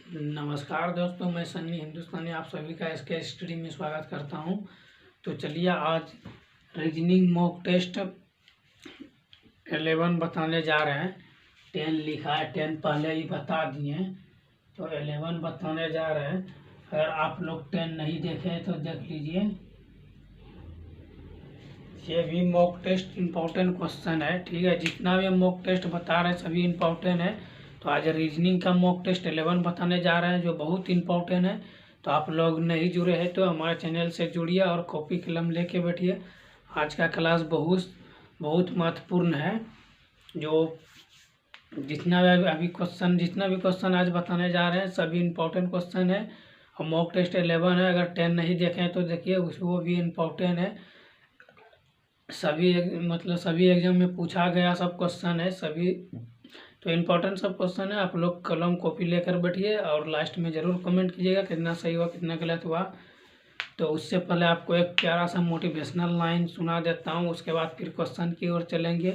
नमस्कार दोस्तों, मैं सन्नी हिंदुस्तानी आप सभी का इसके स्टडी में स्वागत करता हूं। तो चलिए आज रीजनिंग मॉक टेस्ट 11 बताने जा रहे हैं। 10 लिखा है, 10 पहले ही बता दिए, तो 11 बताने जा रहे हैं। अगर आप लोग 10 नहीं देखे तो देख लीजिए। ये भी मॉक टेस्ट इम्पोर्टेंट क्वेश्चन है, ठीक है। जितना भी मॉक टेस्ट बता रहे हैं सभी इम्पोर्टेंट है। तो आज रीजनिंग का मॉक टेस्ट 11 बताने जा रहे हैं जो बहुत इम्पोर्टेंट है। तो आप लोग नहीं जुड़े हैं तो हमारे चैनल से जुड़िए और कॉपी कलम लेके बैठिए। आज का क्लास बहुत महत्वपूर्ण है। जो जितना भी क्वेश्चन आज बताने जा रहे हैं सभी इम्पोर्टेंट क्वेश्चन है। और मॉक टेस्ट 11 है, अगर 10 नहीं देखें तो देखिए वो भी इम्पोर्टेंट है। सभी एग्जाम में पूछा गया सब क्वेश्चन है, सभी तो इम्पोर्टेंट सब क्वेश्चन है। आप लोग कलम कॉपी लेकर बैठिए और लास्ट में ज़रूर कमेंट कीजिएगा कितना सही हुआ कितना गलत हुआ। तो उससे पहले आपको एक प्यारा सा मोटिवेशनल लाइन सुना देता हूँ, उसके बाद फिर क्वेश्चन की ओर चलेंगे,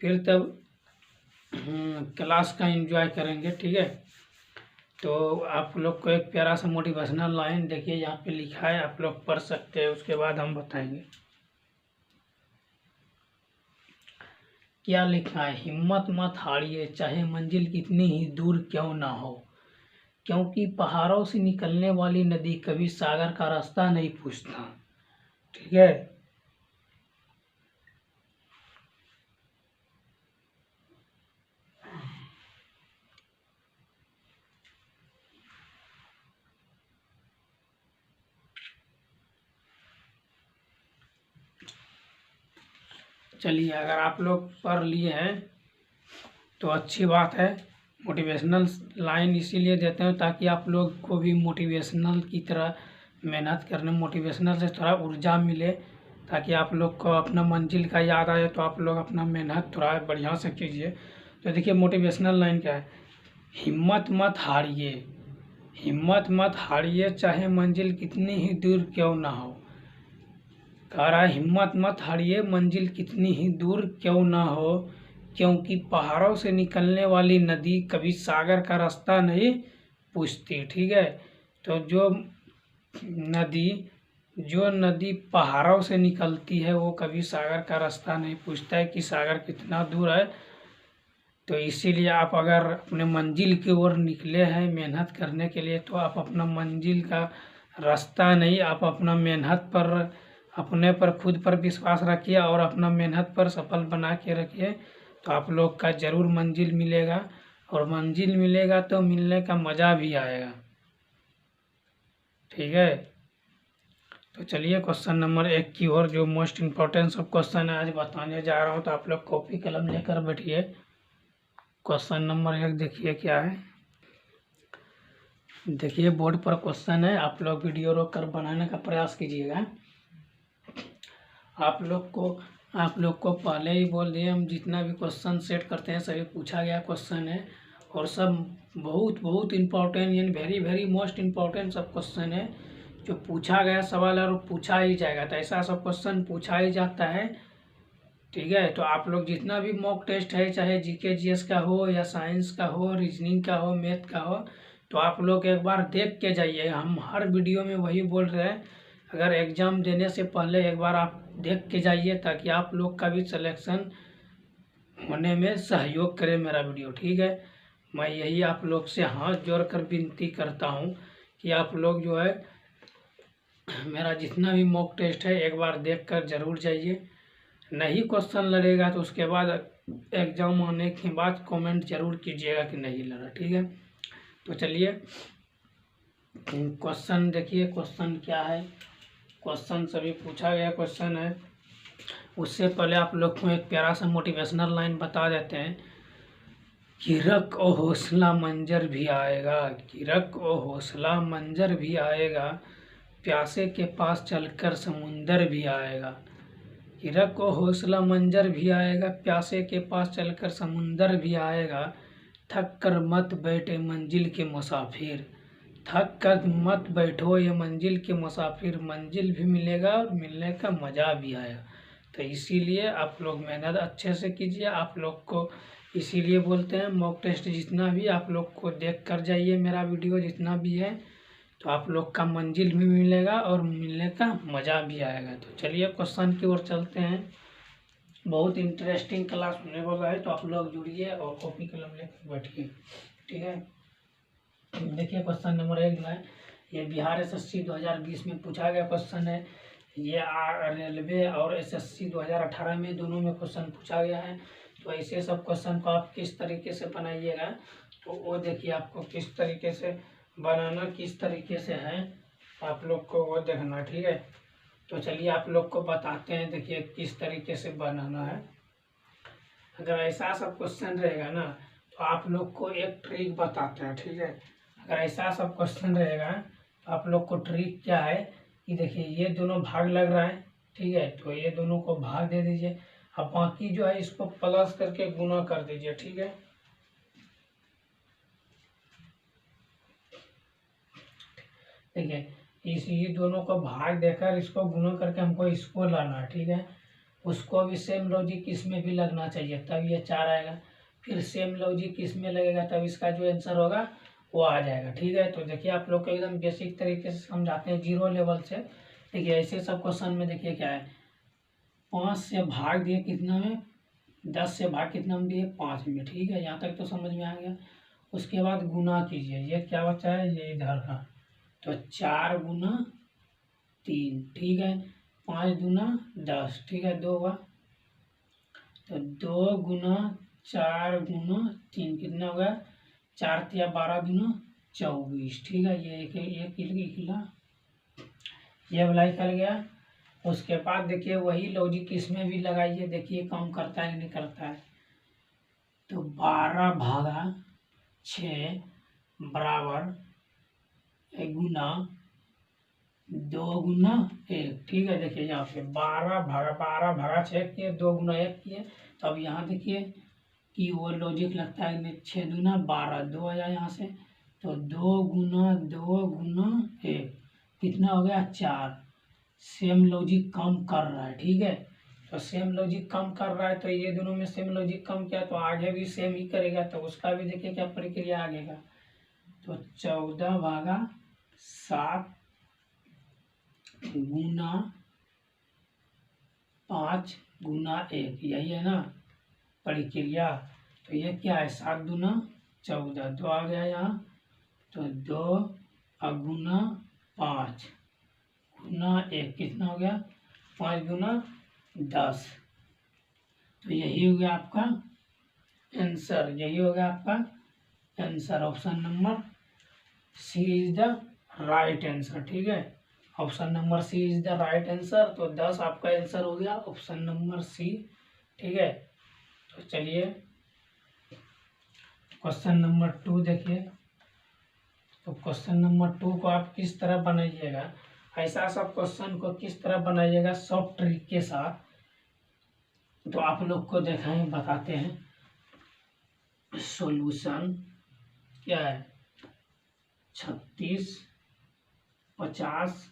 फिर तब क्लास का एंजॉय करेंगे, ठीक है। तो आप लोग को एक प्यारा सा मोटिवेशनल लाइन देखिए, यहाँ पे लिखा है, आप लोग पढ़ सकते हैं, उसके बाद हम बताएंगे। क्या लिखा है? हिम्मत मत हारिए, चाहे मंजिल कितनी ही दूर क्यों ना हो, क्योंकि पहाड़ों से निकलने वाली नदी कभी सागर का रास्ता नहीं पूछता, ठीक है। चलिए, अगर आप लोग पढ़ लिए हैं तो अच्छी बात है। मोटिवेशनल लाइन इसीलिए देते हैं ताकि आप लोग को भी मोटिवेशनल की तरह मेहनत करने, मोटिवेशनल से थोड़ा ऊर्जा मिले, ताकि आप लोग को अपना मंजिल का याद आए, तो आप लोग अपना मेहनत थोड़ा बढ़िया से कीजिए। तो देखिए मोटिवेशनल लाइन क्या है? हिम्मत मत हारिए, हिम्मत मत हारिए, चाहे मंजिल कितनी ही दूर क्यों ना हो। कह रहा है हिम्मत मत हारिए, मंजिल कितनी ही दूर क्यों ना हो, क्योंकि पहाड़ों से निकलने वाली नदी कभी सागर का रास्ता नहीं पूछती, ठीक है। तो जो नदी पहाड़ों से निकलती है वो कभी सागर का रास्ता नहीं पूछता है कि सागर कितना दूर है। तो इसीलिए आप अगर अपने मंजिल की ओर निकले हैं मेहनत करने के लिए, तो आप अपना मंजिल का रास्ता नहीं, आप अपना मेहनत पर, अपने पर, खुद पर विश्वास रखिए और अपना मेहनत पर सफल बना के रखिए। तो आप लोग का ज़रूर मंजिल मिलेगा, और मंजिल मिलेगा तो मिलने का मज़ा भी आएगा, ठीक है। तो चलिए क्वेश्चन नंबर 1 की ओर, जो मोस्ट इम्पोर्टेंट सब क्वेश्चन है आज बताने जा रहा हूँ। तो आप लोग कॉपी कलम लेकर बैठिए। क्वेश्चन नंबर 1 देखिए क्या है। देखिए बोर्ड पर क्वेश्चन है, आप लोग वीडियो रोक कर बनाने का प्रयास कीजिएगा। आप लोग को पहले ही बोल दिए, हम जितना भी क्वेश्चन सेट करते हैं सभी पूछा गया क्वेश्चन है, और सब बहुत इम्पोर्टेंट यानी वेरी मोस्ट इम्पोर्टेंट सब क्वेश्चन है। जो पूछा गया सवाल है वो पूछा ही जाएगा, तो ऐसा सब क्वेश्चन पूछा ही जाता है, ठीक है। तो आप लोग जितना भी मॉक टेस्ट है, चाहे जीके जीएस का हो या साइंस का हो, रीजनिंग का हो, मैथ का हो, तो आप लोग एक बार देख के जाइए। हम हर वीडियो में वही बोल रहे हैं, अगर एग्ज़ाम देने से पहले एक बार आप देख के जाइए, ताकि आप लोग का भी सिलेक्शन होने में सहयोग करे मेरा वीडियो, ठीक है। मैं यही आप लोग से हाथ जोड़कर विनती करता हूँ कि आप लोग जो है मेरा जितना भी मॉक टेस्ट है एक बार देख कर ज़रूर जाइए। नहीं क्वेश्चन लड़ेगा तो उसके बाद एग्ज़ाम आने के बाद कमेंट जरूर कीजिएगा कि नहीं लड़ा, ठीक है। तो चलिए क्वेश्चन देखिए, क्वेश्चन क्या है। क्वेश्चन सभी पूछा गया क्वेश्चन है। उससे पहले आप लोग को एक प्यारा सा मोटिवेशनल लाइन बता देते हैं कि रख ओ हौसला मंजर भी आएगा, कि रख ओ हौसला मंजर भी आएगा, प्यासे के पास चलकर समुंदर भी आएगा। कि रख ओ हौसला मंजर भी आएगा, प्यासे के पास चलकर समुंदर भी आएगा, थक कर मत बैठे मंजिल के मुसाफिर, थक कर मत बैठो ये मंजिल के मुसाफिर, मंजिल भी मिलेगा और मिलने का मज़ा भी आएगा। तो इसीलिए आप लोग मेहनत अच्छे से कीजिए। आप लोग को इसीलिए बोलते हैं मॉक टेस्ट जितना भी आप लोग को देख कर जाइए, मेरा वीडियो जितना भी है, तो आप लोग का मंजिल भी मिलेगा और मिलने का मज़ा भी आएगा। तो चलिए क्वेश्चन की ओर चलते हैं। बहुत इंटरेस्टिंग क्लास होने वाला है, तो आप लोग जुड़िए और कॉपी कलम लेकर बैठिए, ठीक है। देखिए क्वेश्चन नंबर 1 जो है ये बिहार SSC 2020 में पूछा गया क्वेश्चन है। ये रेलवे और SSC 2018 में दोनों में क्वेश्चन पूछा गया है। तो ऐसे सब क्वेश्चन को आप किस तरीके से बनाइएगा, तो वो देखिए आपको किस तरीके से बनाना, किस तरीके से है आप लोग को वो देखना, ठीक है। तो चलिए आप लोग को बताते हैं, देखिए किस तरीके से बनाना है। अगर ऐसा सब क्वेश्चन रहेगा ना, तो आप लोग को एक ट्रिक बताते हैं, ठीक है। अगर ऐसा सब क्वेश्चन रहेगा तो आप लोग को ट्रिक क्या है कि देखिए ये दोनों भाग लग रहा है, ठीक है, तो ये दोनों को भाग दे दीजिए। अब बाकी जो है इसको प्लस करके गुना कर दीजिए, ठीक है। देखिए ये दोनों को भाग देकर इसको गुना करके हमको इसको लाना है, ठीक है। उसको भी सेम लॉजिक इसमें भी लगना चाहिए, तब ये 4 आएगा। फिर सेम लॉजिक इसमें लगेगा, तब इसका जो आंसर होगा वो आ जाएगा, ठीक है। तो देखिए आप लोग को एकदम बेसिक तरीके से समझाते हैं, 0 लेवल से। देखिए ऐसे सब क्वेश्चन में देखिए क्या है, 5 से भाग दिए कितना में, 10 से भाग कितना में दिए, 5 में, ठीक है। यहाँ तक तो समझ में आ गया। उसके बाद गुना कीजिए, ये क्या बचा है, ये इधर का, तो 4 गुना 3, ठीक है। 5 दूना 10, ठीक है, 2 हुआ। तो 2 गुना 4 गुना 3 कितना होगा, 4 तिया 12 दूना 24, ठीक है। ये एक निकला, ये वाला निकल गया। उसके बाद देखिए वही लॉजिक इसमें भी लगाइए, देखिए काम करता है कि नहीं करता है। तो 12 भागा 6 बराबर गुना 2 गुना 1, ठीक है। देखिए यहाँ पे 12 भागा 6 किए, 2 गुना 1 किए। तो अब यहाँ देखिए कि वो लॉजिक लगता है कि 6 दूना 12, 2 आया यहाँ से, तो 2 गुना 1 कितना हो गया, 4। सेम लॉजिक कम कर रहा है, ठीक है। तो सेम लॉजिक कम कर रहा है, तो ये दोनों में सेम लॉजिक कम किया, तो आगे भी सेम ही करेगा, तो उसका भी देखिए क्या प्रक्रिया आगेगा। तो 14 भागा 7 गुना 5 गुना 1, यही है ना प्रक्रिया। तो ये क्या है, 7 दूना 14, 2 आ गया यहाँ, तो 2 गुना 5 गुना 1 कितना हो गया, 5 गुना 10। तो यही हो गया आपका आंसर, यही हो गया आपका answer. Option number C is the right answer, ठीक है। Option number C is the right answer. तो 10 आपका आंसर हो गया, ऑप्शन नंबर सी, ठीक है। तो चलिए क्वेश्चन नंबर 2 देखिए। तो क्वेश्चन नंबर 2 को आप किस तरह बनाइएगा, ऐसा सब क्वेश्चन को किस तरह बनाइएगा सॉफ्ट ट्रिक के साथ, तो आप लोग को देखाएं, बताते हैं। सॉल्यूशन क्या है, 36 50,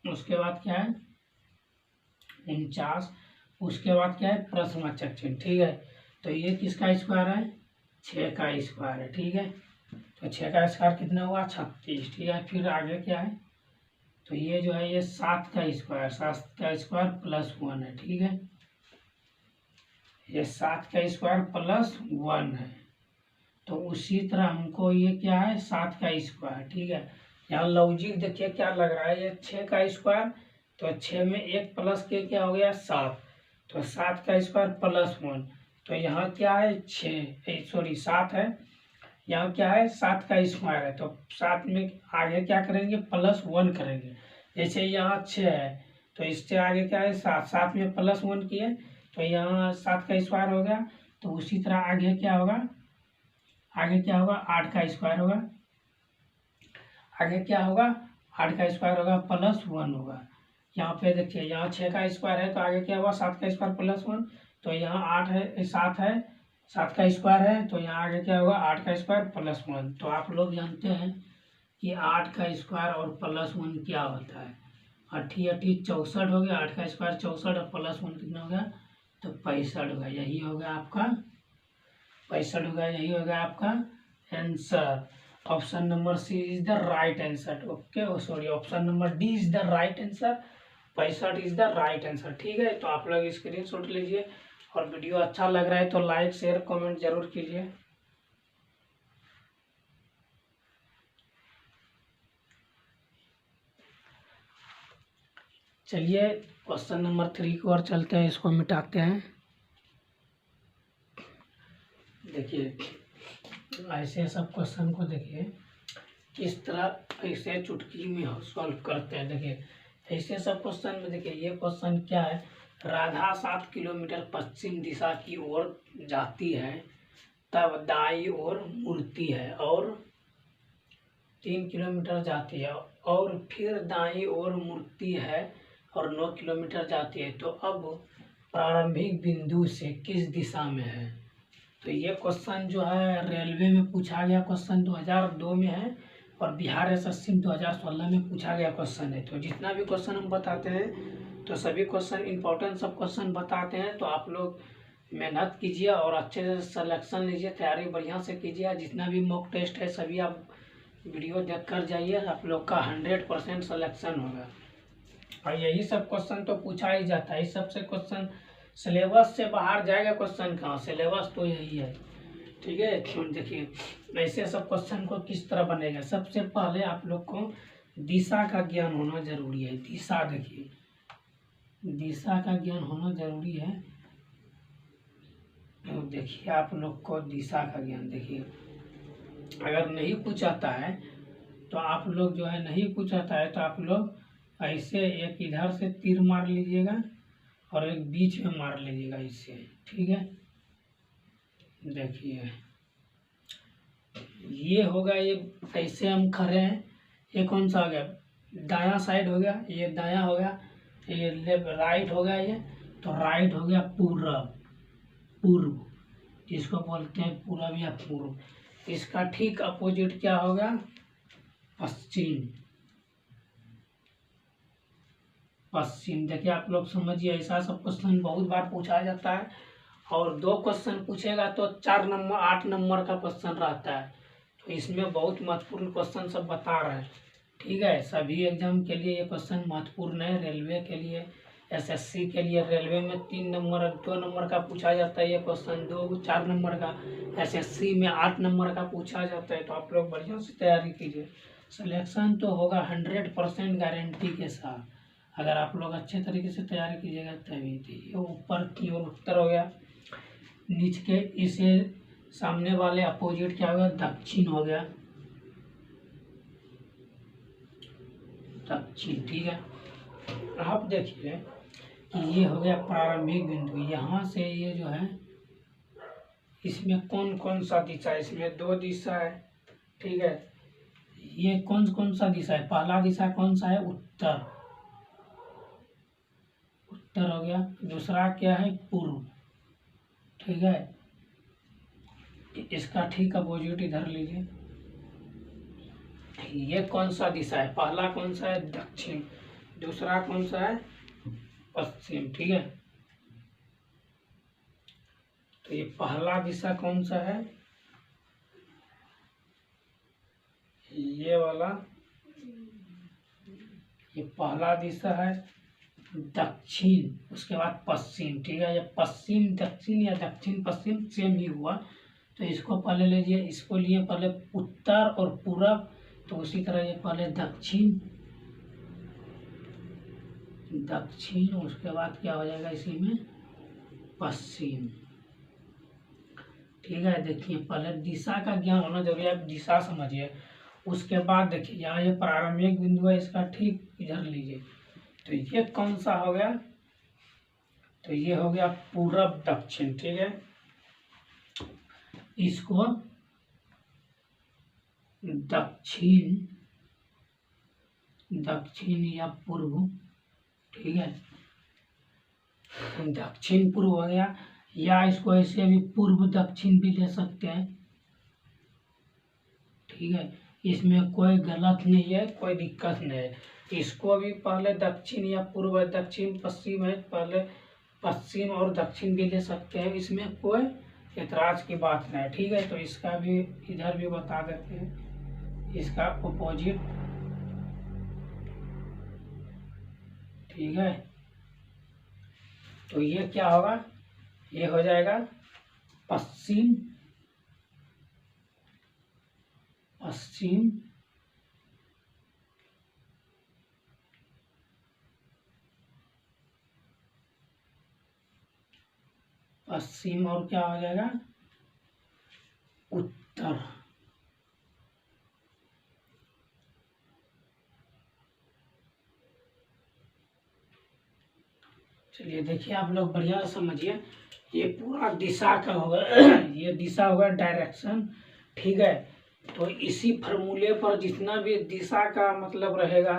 उसके बाद क्या है 49, उसके बाद क्या है प्रश्नवाचक चिन्ह, ठीक है। तो ये किसका स्क्वायर है, 6 का स्क्वायर है, ठीक है। तो 6 का स्क्वायर कितना हुआ, 36, ठीक है। फिर आगे क्या है, तो ये जो है ये 7 का स्क्वायर, 7 का स्क्वायर प्लस 1 है, ठीक है। ये 7 का स्क्वायर प्लस 1 है। तो उसी तरह हमको ये क्या है, 7 का स्क्वायर, ठीक है। यहाँ लॉजिक देखिए क्या लग रहा है, ये 6 का स्क्वायर, तो 6 में 1 प्लस के क्या हो गया 7, तो 7 का स्क्वायर प्लस 1, तो यहाँ क्या है 7 है, यहाँ क्या है 7 का स्क्वायर है, तो 7 में आगे क्या करेंगे प्लस 1 करेंगे। जैसे यहाँ 6 है, तो इससे आगे क्या है 7 में प्लस 1 किए, तो यहाँ 7 का स्क्वायर हो गया। तो उसी तरह आगे क्या होगा, आगे क्या होगा 8 का स्क्वायर होगा, आगे क्या होगा 8 का स्क्वायर होगा प्लस 1 होगा। यहाँ पे देखिए यहाँ 6 का स्क्वायर है, तो आगे क्या हुआ 7 का स्क्वायर प्लस 1, तो यहाँ 8 है 7 है, 7 का स्क्वायर है, तो यहाँ आगे क्या होगा 8 का स्क्वायर प्लस 1। तो आप लोग जानते हैं कि 8 का स्क्वायर और प्लस 1 क्या होता है। 8 8 64 हो गया, 8 का स्क्वायर 64 और प्लस 1 कितना हो गया, तो 65 हो गया। यही हो गया आपका 65 हो गया, यही हो गया आपका answer. Option number C is the right answer. Okay, sorry, option number D is the right answer. 65 is the right answer. ठीक है, तो आप लोग स्क्रीनशॉट लीजिए और वीडियो अच्छा लग रहा है तो लाइक शेयर कमेंट जरूर कीजिए। चलिए क्वेश्चन नंबर 3 की ओर चलते हैं, इसको मिटाते हैं। देखिए ऐसे सब क्वेश्चन को देखिए किस तरह ऐसे चुटकी में सॉल्व करते हैं। देखिए ऐसे सब क्वेश्चन में देखिए ये क्वेश्चन क्या है, राधा 7 किलोमीटर पश्चिम दिशा की ओर जाती है, तब दाईं ओर मुड़ती है और 3 किलोमीटर जाती है और फिर दाईं ओर मुड़ती है और 9 किलोमीटर जाती है, तो अब प्रारंभिक बिंदु से किस दिशा में है। तो ये क्वेश्चन जो है रेलवे में पूछा गया क्वेश्चन 2002 में है और बिहार एसएससी 2016 में पूछा गया क्वेश्चन है। तो जितना भी क्वेश्चन हम बताते हैं तो सभी क्वेश्चन इंपॉर्टेंट सब क्वेश्चन बताते हैं, तो आप लोग मेहनत कीजिए और अच्छे से सिलेक्शन लीजिए, तैयारी बढ़िया से कीजिए। जितना भी मॉक टेस्ट है सभी आप वीडियो देख कर जाइए, आप लोग का 100% सिलेक्शन होगा। और यही सब क्वेश्चन तो पूछा ही जाता है, इस सबसे क्वेश्चन सिलेबस से बाहर जाएगा क्वेश्चन कहाँ, सिलेबस तो यही है। ठीक है, देखिए ऐसे सब क्वेश्चन को किस तरह बनेगा। सबसे पहले आप लोग को दिशा का ज्ञान होना जरूरी है। दिशा, देखिए दिशा का ज्ञान होना जरूरी है। तो देखिए आप लोग को दिशा का ज्ञान, देखिए अगर नहीं पूछाता है तो आप लोग जो है नहीं पूछाता है तो आप लोग ऐसे एक इधर से तीर मार लीजिएगा और एक बीच में मार लीजिएगा इससे। ठीक है, देखिए ये होगा, ये ऐसे हम खड़े हैं, ये कौन सा हो गया, दायां साइड हो गया, ये दायां हो गया, ये लेफ्ट राइट हो गया, ये तो राइट हो गया पूरब, पूर्व जिसको बोलते हैं पूरब या पूर्व। इसका ठीक अपोजिट क्या होगा, पश्चिम। पश्चिम, देखिए आप लोग समझिए, ऐसा सब क्वेश्चन बहुत बार पूछा जाता है और 2 क्वेश्चन पूछेगा तो 4 नंबर 8 नंबर का क्वेश्चन रहता है। तो इसमें बहुत महत्वपूर्ण क्वेश्चन सब बता रहे हैं। ठीक है, सभी एग्जाम के लिए ये क्वेश्चन महत्वपूर्ण है। रेलवे के लिए, एसएससी के लिए रेलवे में 3 नंबर 2 नंबर का पूछा जाता है ये क्वेश्चन, 4 नंबर का, एसएससी में 8 नंबर का पूछा जाता है। तो आप लोग बढ़िया से तैयारी कीजिए, सिलेक्शन तो होगा 100% गारंटी के साथ, अगर आप लोग अच्छे तरीके से तैयारी कीजिएगा तभी। ये ऊपर की ओर उत्तर हो गया, नीचे के इसे सामने वाले अपोजिट क्या हो गया, दक्षिण हो गया, दक्षिण। ठीक है, आप देखिए ये हो गया प्रारंभिक बिंदु, यहाँ से ये जो है इसमें कौन कौन सा दिशा है, इसमें 2 दिशा है। ठीक है, ये कौन कौन सा दिशा है, पहला दिशा कौन सा है, उत्तर, उत्तर हो गया। दूसरा क्या है, पूर्व। ठीक है, इसका ठीक अपोजिट इधर लीजिए, ये कौन सा दिशा है, पहला कौन सा है, दक्षिण, दूसरा कौन सा है, पश्चिम। ठीक है, तो ये पहला दिशा कौन सा है, ये वाला, ये पहला दिशा है दक्षिण, उसके बाद पश्चिम। ठीक है, ये पश्चिम दक्षिण या दक्षिण पश्चिम सेम ही हुआ, तो इसको पहले लीजिए, इसको लिए पहले उत्तर और पूरब, तो उसी तरह ये पहले दक्षिण, दक्षिण, उसके बाद क्या हो जाएगा इसी में पश्चिम। ठीक है, देखिए पहले दिशा का ज्ञान होना जरूरी है, आप दिशा समझिए। उसके बाद देखिए यहाँ ये प्रारंभिक बिंदु है, इसका ठीक इधर लीजिए, तो ये कौन सा हो गया, तो ये हो गया पूरब दक्षिण। ठीक है, इसको दक्षिण, दक्षिण या पूर्व। ठीक है, दक्षिण पूर्व हो गया, या इसको ऐसे भी पूर्व दक्षिण भी ले सकते हैं। ठीक है, इसमें कोई गलत नहीं है, कोई दिक्कत नहीं है। इसको भी पहले दक्षिण या पूर्व, दक्षिण पश्चिम है, पहले पश्चिम और दक्षिण भी ले सकते हैं, इसमें कोई एतराज की बात नहीं है। ठीक है, तो इसका भी इधर भी बता देते हैं, इसका अपोजिट। ठीक है, तो ये क्या होगा, ये हो जाएगा पश्चिम, पश्चिम पश्चिम, और क्या हो जाएगा उत्तर। चलिए देखिए आप लोग बढ़िया से समझिए, ये पूरा दिशा का होगा ये दिशा होगा डायरेक्शन। ठीक है, तो इसी फॉर्मूले पर जितना भी दिशा का मतलब रहेगा,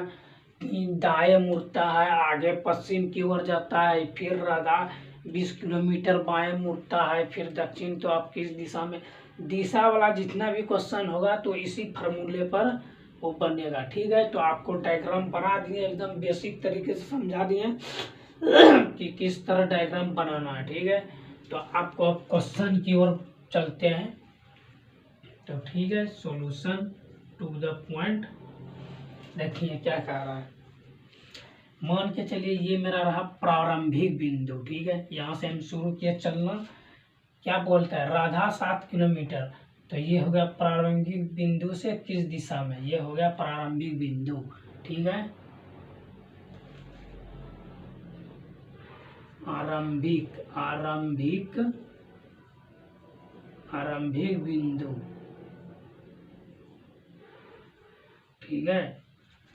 दाएं मुड़ता है, आगे पश्चिम की ओर जाता है, फिर राधा 20 किलोमीटर बाएं मुड़ता है, फिर दक्षिण, तो आप किस दिशा में, दिशा वाला जितना भी क्वेश्चन होगा तो इसी फॉर्मूले पर वो बनेगा। ठीक है, तो आपको डायग्राम बना दिए, एकदम बेसिक तरीके से समझा दिए कि किस तरह डायग्राम बनाना है। ठीक है, तो आपको अब क्वेश्चन की ओर चलते हैं। तो ठीक है, सॉल्यूशन टू द पॉइंट। देखिए क्या कह रहा है, मान के चलिए ये मेरा रहा प्रारंभिक बिंदु। ठीक है, यहाँ से हम शुरू किए चलना, क्या बोलता है, राधा 7 किलोमीटर, तो ये हो गया प्रारंभिक बिंदु से किस दिशा में, ये हो गया प्रारंभिक बिंदु। ठीक है, आरंभिक आरंभिक आरंभिक बिंदु। ठीक है,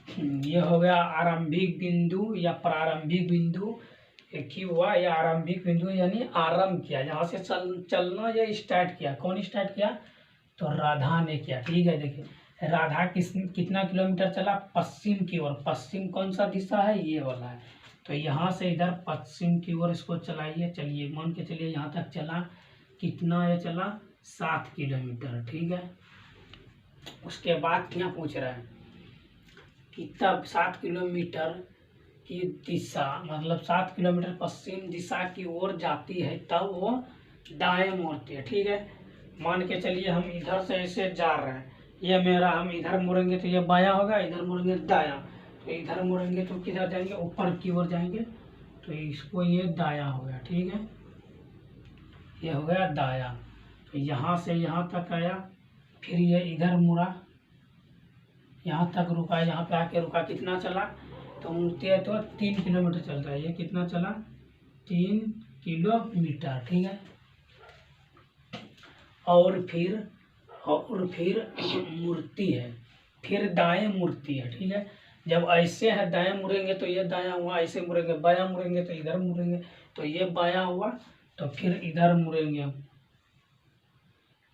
ये हो गया आरंभिक बिंदु या प्रारंभिक बिंदु, एक ही हुआ। या आरंभिक बिंदु यानी आरंभ किया, यहाँ से चलना या स्टार्ट किया, कौन स्टार्ट किया, तो राधा ने किया। ठीक है, देखिए राधा कितना किलोमीटर चला, पश्चिम की ओर। पश्चिम कौन सा दिशा है, ये वाला है, तो यहाँ से इधर पश्चिम की ओर इसको चलाइए। चलिए मान के चलिए यहाँ तक चला, कितना ये चला, 7 किलोमीटर। ठीक है, उसके बाद क्या पूछ रहा है कि तब 7 किलोमीटर की दिशा, मतलब 7 किलोमीटर पश्चिम दिशा की ओर जाती है, तब वो दाएं मोड़ती है। ठीक है, मान के चलिए हम इधर से ऐसे जा रहे हैं, ये मेरा, हम इधर मुड़ेंगे तो ये बायां होगा, इधर मुड़ेंगे दायां, तो इधर मुड़ेंगे तो किधर जाएंगे, ऊपर की ओर जाएंगे, तो इसको ये दायां हो गया। ठीक है, ये हो गया दायां, तो यहाँ से यहाँ तक आया, फिर ये इधर मुड़ा, यहाँ तक रुका, यहाँ पे आके रुका, कितना चला, तो मुड़ती है तो 3 किलोमीटर चलता है, ये कितना चला, 3 किलोमीटर। ठीक है, और फिर मुड़ती है, फिर दाएं मुड़ती है। ठीक है, जब ऐसे है दाएं मुड़ेंगे तो ये दायां हुआ, ऐसे मुड़ेंगे बायां मुड़ेंगे तो इधर मुड़ेंगे, तो ये बायां हुआ, तो फिर इधर मुड़ेंगे हम।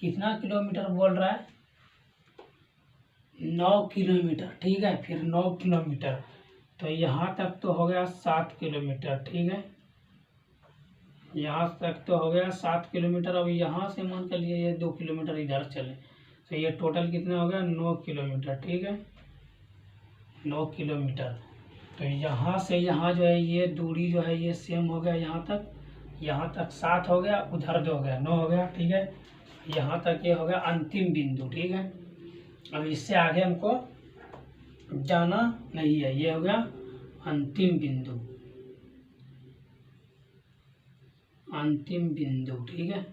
कितना किलोमीटर बोल रहा है, 9 किलोमीटर। ठीक है, फिर 9 किलोमीटर, तो यहाँ तक तो हो गया 7 किलोमीटर। ठीक है, यहाँ तक तो हो गया 7 किलोमीटर। अब यहाँ से मान कर लिए ये 2 किलोमीटर इधर चले, तो ये टोटल कितना हो गया, 9 किलोमीटर। ठीक है, 9 किलोमीटर, तो यहाँ से यहाँ जो है ये दूरी जो है ये सेम हो गया, यहाँ तक 7 हो गया, उधर 2 हो गया, 9 हो गया। ठीक है, यहाँ तक ये हो गया अंतिम बिंदु। ठीक है, अब इससे आगे हमको जाना नहीं है, ये हो गया अंतिम बिंदु, अंतिम बिंदु। ठीक है,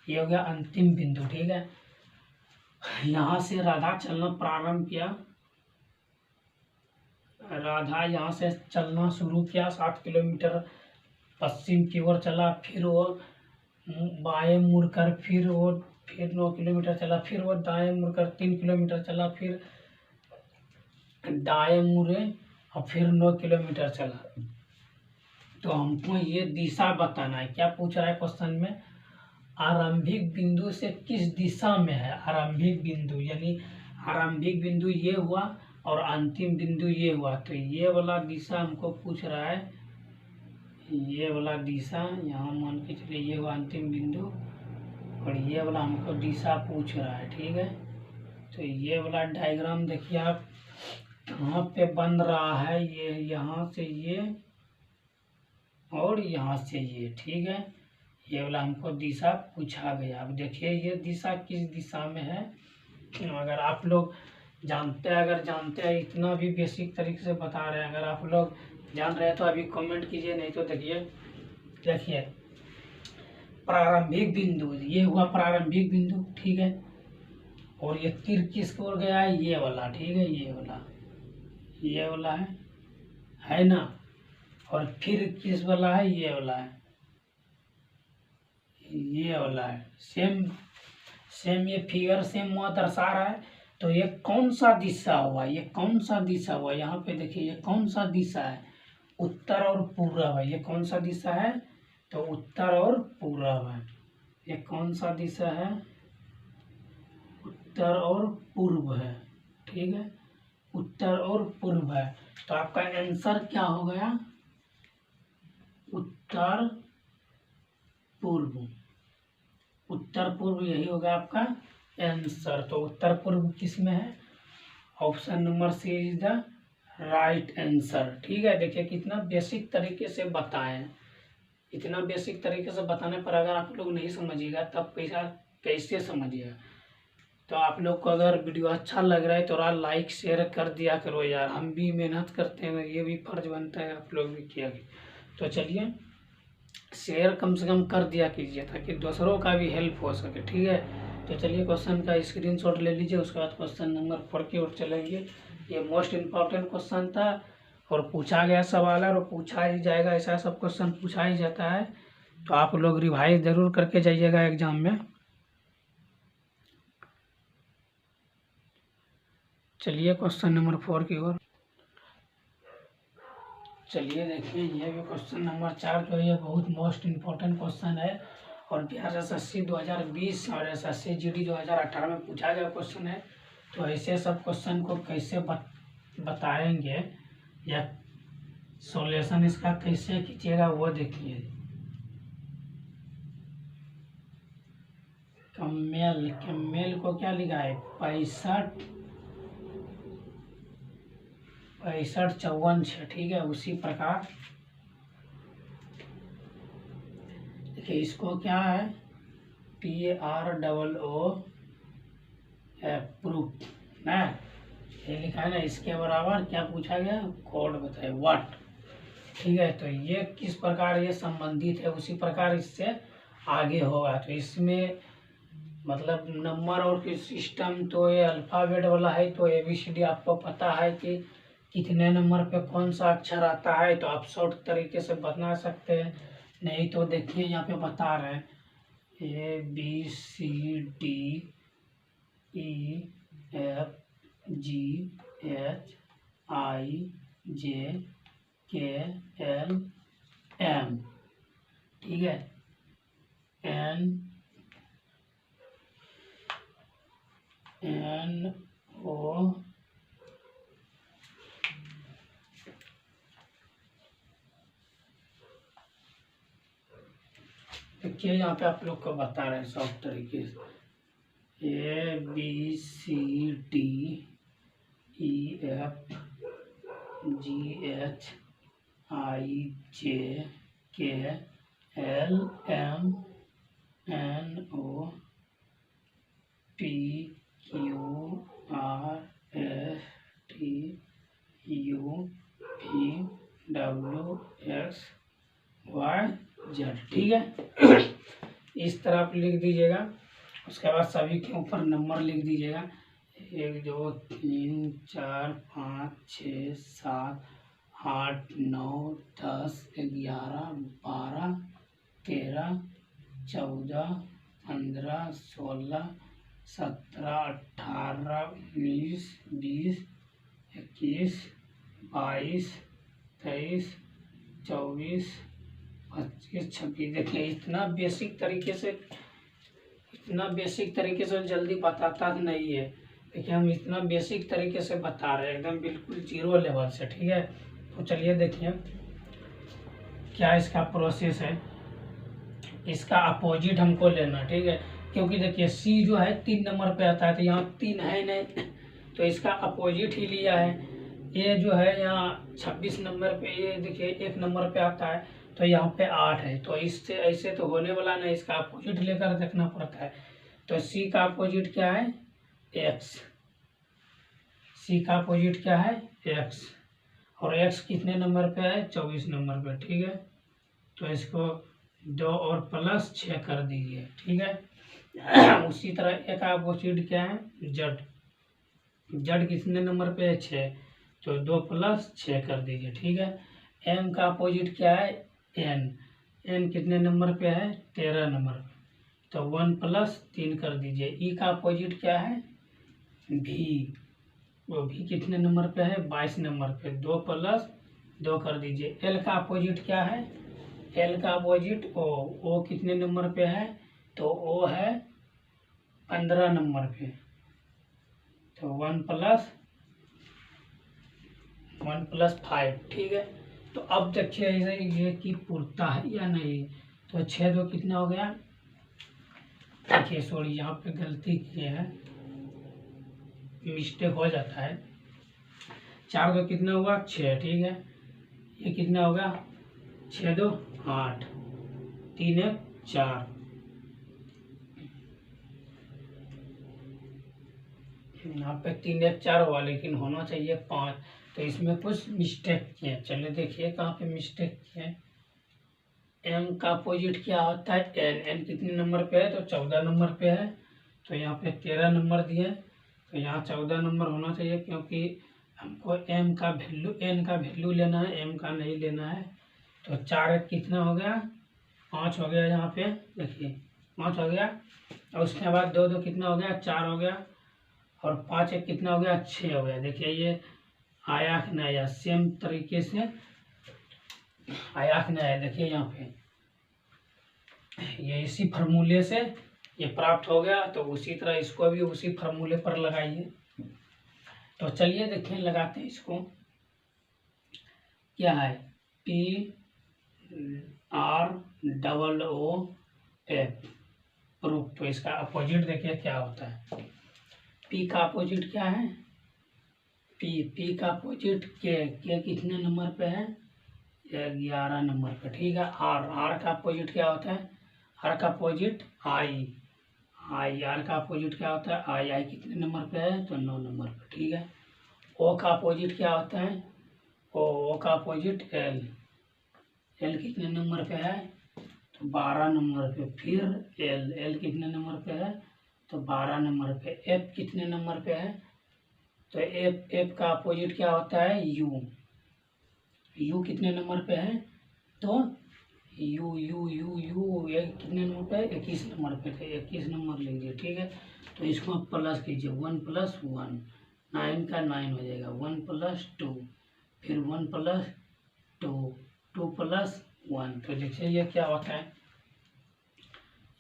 ये हो गया अंतिम बिंदु। ठीक है, यहाँ से राधा चलना प्रारंभ किया, राधा यहाँ से चलना शुरू किया, 7 किलोमीटर पश्चिम की ओर चला, फिर वो बाएं मुड़कर फिर 9 किलोमीटर चला, फिर वो दाएं मुड़कर 3 किलोमीटर चला, फिर दाएं मुड़े और फिर 9 किलोमीटर चला। तो हमको ये दिशा बताना है, क्या पूछ रहा है क्वेश्चन में, आरंभिक बिंदु से किस दिशा में है। आरंभिक बिंदु यानी आरंभिक बिंदु ये हुआ और अंतिम बिंदु ये हुआ, तो ये वाला दिशा हमको पूछ रहा है, ये वाला दिशा, यहाँ मान के चलिए ये हुआ अंतिम बिंदु और ये वाला हमको दिशा पूछ रहा है, ठीक है। तो ये वाला डायग्राम देखिए आप कहाँ पे बन रहा है, ये यहाँ से ये और यहाँ से ये, ठीक है। ये वाला हमको दिशा पूछा गया। अब देखिए ये दिशा किस दिशा में है, अगर आप लोग अगर जानते हैं, इतना भी बेसिक तरीके से बता रहे हैं, अगर आप लोग जान रहे हैं तो अभी कमेंट कीजिए, नहीं तो देखिए प्रारंभिक बिंदु, ये हुआ प्रारंभिक बिंदु, ठीक है। और ये तीर किस ओर गया है, ये वाला, ठीक है, ये वाला है ना। और फिर किस वाला है, ये वाला है, ये वाला है। सेम ये फिगर सेम वहाँ दर्शा रहा है। तो ये कौन सा दिशा हुआ, ये कौन सा दिशा हुआ, यहाँ पे देखिए ये कौन सा दिशा है, उत्तर और पूर्व है। ये कौन सा दिशा है, तो उत्तर और पूर्व है। ये कौन सा दिशा है, उत्तर और पूर्व है, ठीक है, उत्तर और पूर्व है। तो आपका आंसर क्या हो गया, उत्तर पूर्व, उत्तर पूर्व, यही होगा आपका आंसर। तो उत्तर पूर्व किस में है, option number C is the right answer, ठीक है। देखिए कितना बेसिक तरीके से बताएं, इतना बेसिक तरीके से बताने पर अगर आप लोग नहीं समझिएगा तब कैसे समझिएगा। तो आप लोग को अगर वीडियो अच्छा लग रहा है तो लाइक शेयर कर दिया करो यार, हम भी मेहनत करते हैं, ये भी फर्ज बनता है आप लोग भी किया। तो चलिए शेयर कम से कम कर दिया कीजिए ताकि दूसरों का भी हेल्प हो सके, ठीक है। तो चलिए क्वेश्चन का स्क्रीनशॉट ले लीजिए, उसके बाद क्वेश्चन नंबर 4 की ओर चलेंगे। ये मोस्ट इम्पॉर्टेंट क्वेश्चन था और पूछा गया सवाल है और पूछा ही जाएगा, ऐसा सब क्वेश्चन पूछा ही जाता है। तो आप लोग रिवाइज जरूर करके जाइएगा एग्जाम में। चलिए क्वेश्चन नंबर 4 की ओर चलिए। देखिए ये भी क्वेश्चन नंबर 4 जो है ये बहुत मोस्ट इम्पोर्टेंट क्वेश्चन है और बिहार SSC 2020 और SSC GD 2018 में पूछा गया क्वेश्चन है। तो ऐसे सब क्वेश्चन को कैसे बताएंगे या सॉल्यूशन इसका कैसे कीजिएगा वो देखिए। कमेल को क्या लिखा है, 65 54 ठीक है। उसी प्रकार देखिए इसको क्या है, PROO प्रूफ ना, ये लिखा है ना, इसके बराबर क्या पूछा गया, कोड बताए व्हाट, ठीक है। तो ये किस प्रकार ये संबंधित है उसी प्रकार इससे आगे होगा। तो इसमें मतलब नंबर और सिस्टम तो ये अल्फ़ाबेट वाला है, तो ABCD आपको पता है कि कितने नंबर पे कौन सा अक्षर आता है, तो आप शॉर्ट तरीके से बता सकते हैं। नहीं तो देखिए यहाँ पे बता रहे हैं ABCD EFGHIJKLM, ठीक है, NO देखिए यहाँ पे आप लोग को बता रहे हैं सॉफ्ट तरीके से ABCD EFGHIJKLM NO PQRSTUVWXYZ, ठीक है। इस तरह आप लिख दीजिएगा। उसके बाद सभी के ऊपर नंबर लिख दीजिएगा, 1 2 3 4 5 6 7 8 9 10 11 12 13 14 15 16 17 18 19 20 21 22 23 24 25 26। देखिए इतना बेसिक तरीके से जल्दी बताता नहीं है। देखिए हम इतना बेसिक तरीके से बता रहे हैं, एकदम बिल्कुल 0 लेवल से, ठीक है। तो चलिए देखिए क्या इसका प्रोसेस है, इसका अपोजिट हमको लेना, ठीक है। क्योंकि देखिए सी जो है 3 नंबर पे आता है, तो यहाँ 3 है नहीं, तो इसका अपोजिट ही लिया है। ये जो है यहाँ 26 नंबर पे, ये देखिए 1 नंबर पे आता है, तो यहाँ पे 8 है, तो इससे ऐसे तो होने वाला नहीं, इसका अपोजिट लेकर देखना पड़ता है। तो सी का अपोजिट क्या है? एक्स। सी का अपोजिट क्या है? एक्स। और एक्स कितने नंबर पे है? 24 नंबर पे, ठीक है। तो इसको 2 और प्लस 6 कर दीजिए, ठीक है। उसी तरह एक अपोजिट क्या है? जेड। जेड कितने नंबर पे है? 6, तो 2 प्लस 6 कर दीजिए, ठीक है। एम का अपोजिट क्या है? एन। एन कितने नंबर पे है? 13 नंबर पे, तो 1 प्लस 3 कर दीजिए। ई का अपोजिट क्या है? भी। वो भी कितने नंबर पे है? 22 नंबर पे, 2 प्लस 2 कर दीजिए। एल का अपोजिट क्या है? एल का अपोजिट ओ। ओ कितने नंबर पे है? तो ओ है 15 नंबर पे, तो 1 प्लस 5, ठीक है। तो अब देखिए ये कि पूरता है या नहीं। तो 6 2 कितना हो गया? देखिए सॉरी, यहाँ पे गलती किए हैं, मिस्टेक हो जाता है। 4 2 कितना हुआ? 6, ठीक है। ये कितना होगा? 6 2 8, 3 1 4। यहाँ पे 3 1 4 हुआ, लेकिन होना चाहिए 5, तो इसमें कुछ मिस्टेक किए। चलिए देखिए कहाँ पे मिस्टेक किए। एम का अपोजिट क्या होता है? एन। एन कितने नंबर पे है? तो 14 नंबर पे है, तो यहाँ पे 13 नंबर दिए, तो यहाँ 14 नंबर होना चाहिए, क्योंकि हमको एम का वैल्यू, एन का वैल्यू लेना है, एम का नहीं लेना है। तो 4 1 कितना हो गया? 5 हो गया, यहाँ पे देखिए 5 हो गया। और उसके बाद 2 2 कितना हो गया? 4 हो गया। और 5 1 कितना हो गया? 6 हो गया। देखिए ये आया कि नहीं आया? सेम तरीके से आया कि नहीं आया? देखिए यहाँ पे ये इसी फार्मूले से ये प्राप्त हो गया, तो उसी तरह इसको भी उसी फार्मूले पर लगाइए। तो चलिए देखिए लगाते हैं इसको। क्या है? PROOF, proof. तो इसका अपोजिट देखिए क्या होता है। P का अपोजिट क्या है? P का अपोजिट के कितने नंबर पे है? 11 नंबर पे, ठीक है। R का अपोजिट क्या होता है? R का अपोजिट I। R का अपोजिट क्या होता है? I कितने नंबर पे है? तो 9 नंबर पे, ठीक है। O का अपोजिट क्या होता है? O का अपोजिट L। L कितने नंबर पे है? तो 12 नंबर पे। फिर L कितने नंबर पे है? तो 12 नंबर पे। F कितने नंबर पे है? तो F का अपोजिट क्या होता है? U। U कितने नंबर पे है? तो U ये कितने नंबर पे है? 21 नंबर पे थे, 21 नंबर लीजिए, ठीक है। तो इसको आप प्लस कीजिए, 1 + 1, 9 का 9 हो जाएगा, 1 + 2, फिर 1 + 2, 2 + 1। तो देखिए ये क्या होता है?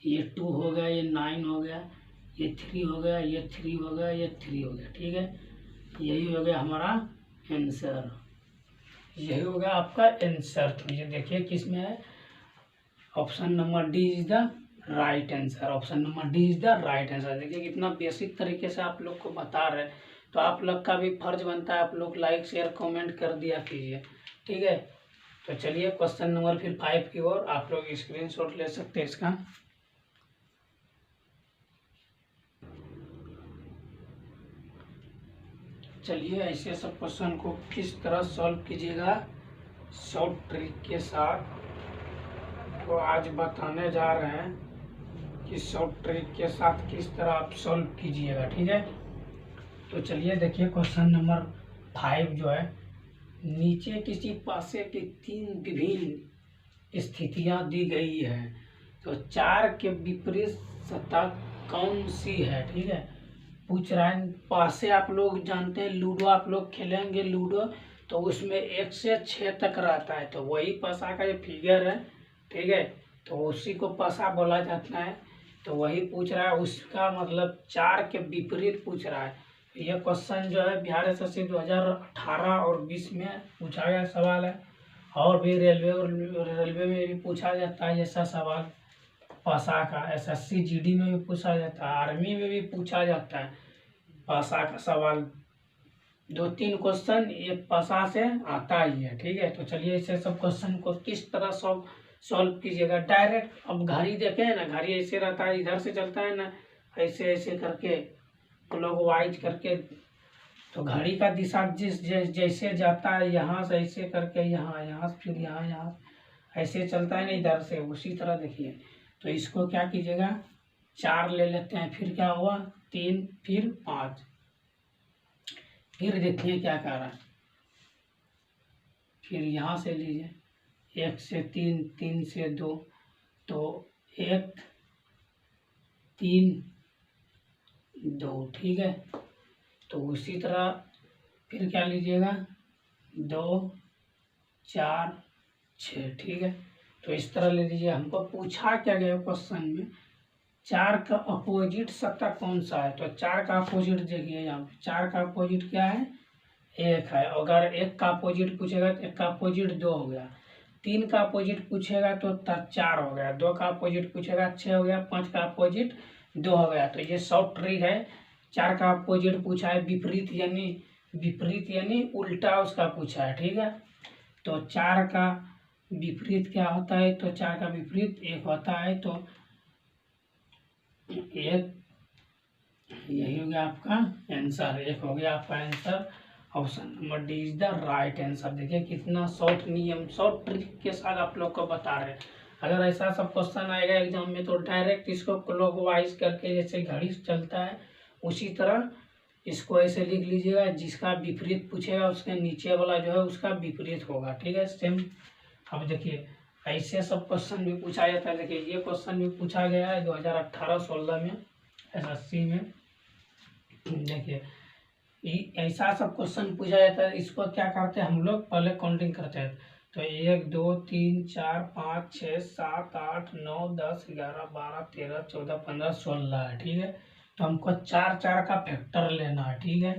ये 2 हो गया, ये 9 हो गया, ये 3 हो गया, ये 3 हो गया, ये 3 हो गया, ठीक है। यही हो गया हमारा आंसर, यही हो गया आपका आंसर। तो ये देखिए किस में है? Option number D is the right answer. Option number D is the right answer. देखिए कितना बेसिक तरीके से आप लोग को बता रहे हैं, तो आप लोग का भी फर्ज बनता है, आप लोग लाइक शेयर कमेंट कर दिया कीजिए, ठीक है। तो चलिए क्वेश्चन नंबर फिर 5 की ओर आप लोग स्क्रीनशॉट ले सकते हैं इसका। चलिए ऐसे सब क्वेश्चन को किस तरह सॉल्व कीजिएगा शॉर्ट ट्रिक के साथ, तो आज बताने जा रहे हैं कि शॉर्ट ट्रिक के साथ किस तरह आप सॉल्व कीजिएगा, ठीक है। तो चलिए देखिए क्वेश्चन नंबर 5 जो है, नीचे किसी पासे की 3 विभिन्न स्थितियां दी गई है, तो 4 के विपरीत सतह कौन सी है, ठीक है। पूछ रहा है पासे, आप लोग जानते हैं लूडो, आप लोग खेलेंगे लूडो, तो उसमें 1 से 6 तक रहता है, तो वही पासा का ये फिगर है, ठीक है। तो उसी को पासा बोला जाता है, तो वही पूछ रहा है, उसका मतलब 4 के विपरीत पूछ रहा है। यह क्वेश्चन जो है बिहार एसएससी 2018 और 20 में पूछा गया सवाल है, और भी रेलवे में भी पूछा जाता है ऐसा सवाल। पासा का SSC GD में भी पूछा जाता है, आर्मी में भी पूछा जाता है पासा का सवाल। 2-3 क्वेश्चन ये पासा से आता ही है, ठीक है। तो चलिए इसे सब क्वेश्चन को किस तरह सॉल्व कीजिएगा। डायरेक्ट अब घड़ी देखे है ना, घड़ी ऐसे रहता है, इधर से चलता है ना, ऐसे ऐसे करके क्लॉकवाइज करके, तो घड़ी का दिशा जैसे जाता है यहाँ से ऐसे करके यहाँ से फिर यहाँ ऐसे चलता है ना इधर से, उसी तरह देखिए। तो इसको क्या कीजिएगा, 4 ले लेते हैं, फिर क्या हुआ 3, फिर 5, फिर देखिए क्या कर रहा है, फिर यहाँ से लीजिए 1 से 3, 3 से 2, तो 1 3 2, ठीक है। तो उसी तरह फिर क्या लीजिएगा 2 4 6, ठीक है। तो इस तरह ले लीजिए। हमको पूछा क्या गया क्वेश्चन में, 4 का अपोजिट सत्ता कौन सा है। तो 4 का अपोजिट देखिए यहाँ पे, 4 का अपोजिट क्या है 1 है। अगर 1 का अपोजिट पूछेगा तो 1 का अपोजिट 2 हो गया, 3 का अपोजिट पूछेगा तो 4 हो गया, 2 का अपोजिट पूछेगा 6 हो गया, 5 का अपोजिट 2 हो गया। तो ये शॉर्ट ट्रिक है। 4 का अपोजिट पूछा है विपरीत यानी उल्टा उसका पूछा है, ठीक है। तो 4 का विपरीत क्या होता है, तो 4 का विपरीत 1 होता है, तो 1 यही हो गया आपका आंसर, 1 हो गया आपका answer. Option number D is the right answer. देखिए कितना शॉर्ट नियम, शॉर्ट ट्रिक के साथ आप लोग को बता रहे हैं। अगर ऐसा सब क्वेश्चन आएगा एग्जाम में तो डायरेक्ट इसको क्लॉकवाइज करके, जैसे घड़ी चलता है उसी तरह इसको ऐसे लिख लीजिएगा, जिसका विपरीत पूछेगा उसके नीचे वाला जो है उसका विपरीत होगा, ठीक है। सेम अब देखिए ऐसे सब क्वेश्चन भी पूछा जाता है। देखिए ये क्वेश्चन भी पूछा गया है 2018-16 में SSC में। देखिए ऐसा सब क्वेश्चन पूछा जाता है। इसको क्या करते हैं हम लोग, पहले काउंटिंग करते हैं। तो 1 2 3 4 5 6 7 8 9 10 11 12 13 14 15 16 है, ठीक है। तो हमको 4 का फैक्टर लेना है, ठीक है।